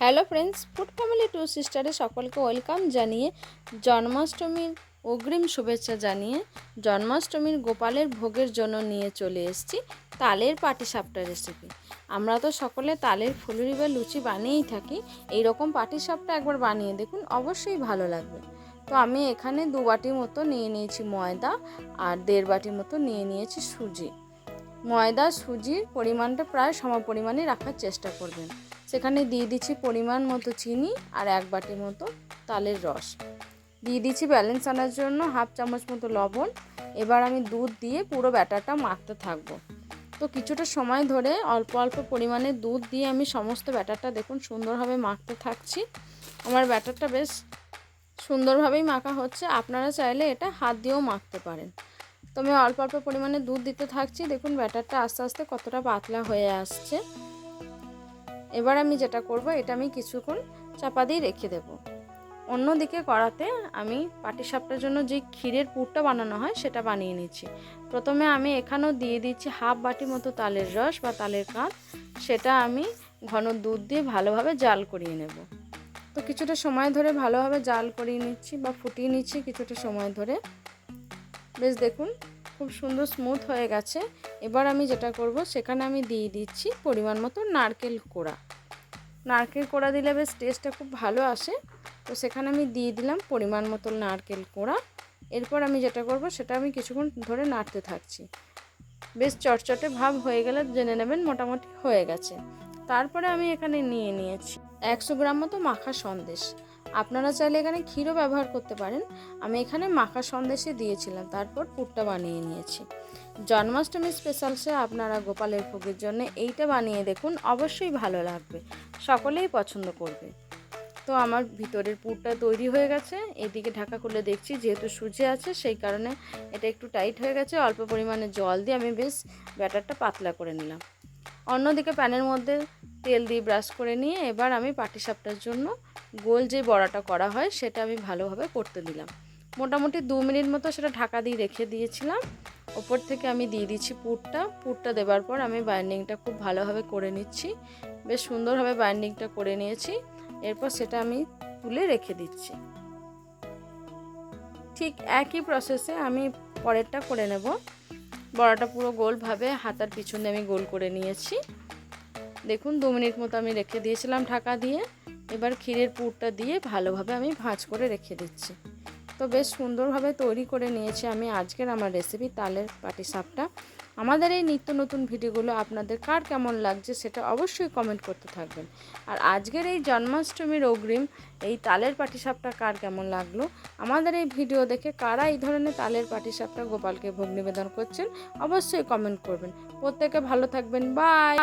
Hello friends, food family two সিস্টারে সকলকে welcome জানিয়ে জন্মাষ্টমীর অগ্রিম শুভেচ্ছা জানিয়ে জন্মাষ্টমীর গোপালের ভোগের জন্য নিয়ে চলে এসেছি তালের পাটিসাপটা রেসিপি। আমরা তো সকলে তালের ফুলুরি বা লুচি বানিয়েই থাকি। এই রকম পাটিসাপটা একবার বানিয়ে দেখুন, অবশ্যই ভালো লাগবে। তো আমি এখানে 2 বাটি মতো নিয়ে নিয়েছি ময়দা আর 1.5 বাটি মতো নিয়ে নিয়েছি সুজি। ময়দা সুজির পরিমাণটা প্রায় সমপরিমাণে রাখার চেষ্টা করবেন। সেখানে দিয়ে দিচ্ছি পরিমাণ মতো চিনি আর 1 বাটি মতো তালের রস। দিয়ে দিচ্ছি ব্যালেন্স আনার জন্য 1/2 চামচ মতো লবণ। এবার আমি দুধ দিয়ে পুরো ব্যাটারটা মাখতে থাকবো। তো কিছুটা সময় ধরে অল্প অল্প পরিমাণে দুধ দিয়ে আমি সমস্ত ব্যাটারটা দেখুন সুন্দরভাবে মাখতে থাকছি। আমার ব্যাটারটা বেশ সুন্দরভাবেই মাখা হচ্ছে। আপনারা চাইলে এটা হাত দিয়েও মাখতে পারেন। তো আমি অল্প অল্প পরিমাণে দুধ দিতে থাকছি। দেখুন ব্যাটারটা আস্তে আস্তে কতটা পাতলা হয়ে আসছে। এবার আমি যেটা করব, এটা আমি কিছুক্ষণ চাপা দিয়ে রেখে দেব। অন্যদিকে কড়াতে আমি পাটিসাপটার জন্য যে ক্ষীরের পুরটা বানানো হয় সেটা বানিয়ে নিচ্ছি। প্রথমে আমি এখানেও দিয়ে দিচ্ছি 1/2 বাটি মতো তালের রস বা তালের কাঁচ। সেটা আমি ঘন দুধ দিয়ে ভালোভাবে জাল করিয়ে নেব। তো কিছুটা সময় ধরে ভালোভাবে জাল করিয়ে নিচ্ছি বা ফুটিয়ে নিচ্ছি কিছুটা সময় ধরে। বেশ দেখুন খুব সুন্দর স্মুথ হয়ে গেছে। এবার আমি যেটা করব, সেখানে আমি দিয়ে দিচ্ছি পরিমাণ মতো নারকেল কোড়া। নারকেল কোড়া দিলে বেশ টেস্টটা খুব ভালো আসে। তো সেখানে আমি দিয়ে দিলাম পরিমাণ মতো নারকেল কোড়া। এরপর আমি যেটা করব, সেটা আমি কিছুক্ষণ ধরে নাড়তে থাকছি। বেশ চটচটে ভাব হয়ে গেলে জেনে নেবেন মোটামুটি হয়ে গেছে। তারপরে আমি এখানে নিয়ে নিয়েছি 100 গ্রাম মতো মাখা সন্দেশ। আপনারা চাইলে এখানে ক্ষীরও ব্যবহার করতে পারেন। আমি এখানে মাখা সন্দেশে দিয়েছিলাম, তারপর পুরটা বানিয়ে নিয়েছি। জন্মাষ্টমী স্পেশালসে আপনারা গোপালের ভোগের জন্য এইটা বানিয়ে দেখুন, অবশ্যই ভালো লাগবে, সকলেই পছন্দ করবে। তো আমার ভিতরের পুরটা তৈরি হয়ে গেছে। এদিকে ঢাকা খুলে দেখছি, যেহেতু সুজি আছে সেই কারণে এটা একটু টাইট হয়ে গেছে। অল্প পরিমাণে জল দিয়ে আমি বেশ ব্যাটারটা পাতলা করে নিলাম। অন্যদিকে প্যানের মধ্যে তেল দিয়ে ব্রাশ করে নিয়ে এবার আমি পাটিসাপটার জন্য গোল যে বড়াটা করা হয় সেটা আমি ভালোভাবে করতে দিলাম। মোটামুটি 2 মিনিট মতো সেটা ঢাকা দিয়ে রেখে দিয়েছিলাম। ওপর থেকে আমি দিয়ে দিচ্ছি পুরটা দেওয়ার পর আমি বাইন্ডিংটা খুব ভালোভাবে করে নিচ্ছি। বেশ সুন্দরভাবে বাইন্ডিংটা করে নিয়েছি। এরপর সেটা আমি তুলে রেখে দিচ্ছি। ঠিক একই প্রসেসে আমি পরেরটা করে নেব। বড়াটা পুরো গোলভাবে হাতার পিছনে আমি গোল করে নিয়েছি। দেখুন 2 মিনিট মতো আমি রেখে দিয়েছিলাম ঢাকা দিয়ে। এবার ক্ষীরের পুরটা দিয়ে ভালোভাবে আমি ভাঁজ করে রেখে দিচ্ছি। তো বেশ সুন্দরভাবে তৈরি করে নিয়েছি আমি আজকের আমার রেসিপি তালের পাটিসাপটা। আমাদের এই নিত্য নতুন ভিডিওগুলো আপনাদের কার কেমন লাগছে সেটা অবশ্যই কমেন্ট করতে থাকবেন। আর আজকের এই জন্মাষ্টমীর অগ্রিম এই তালের পাটিসাপটা কার কেমন লাগলো, আমাদের এই ভিডিও দেখে কারা এই ধরনের তালের পাটিসাপটা গোপালকে ভোগ নিবেদন করছেন, অবশ্যই কমেন্ট করবেন। প্রত্যেকে ভালো থাকবেন। বাই।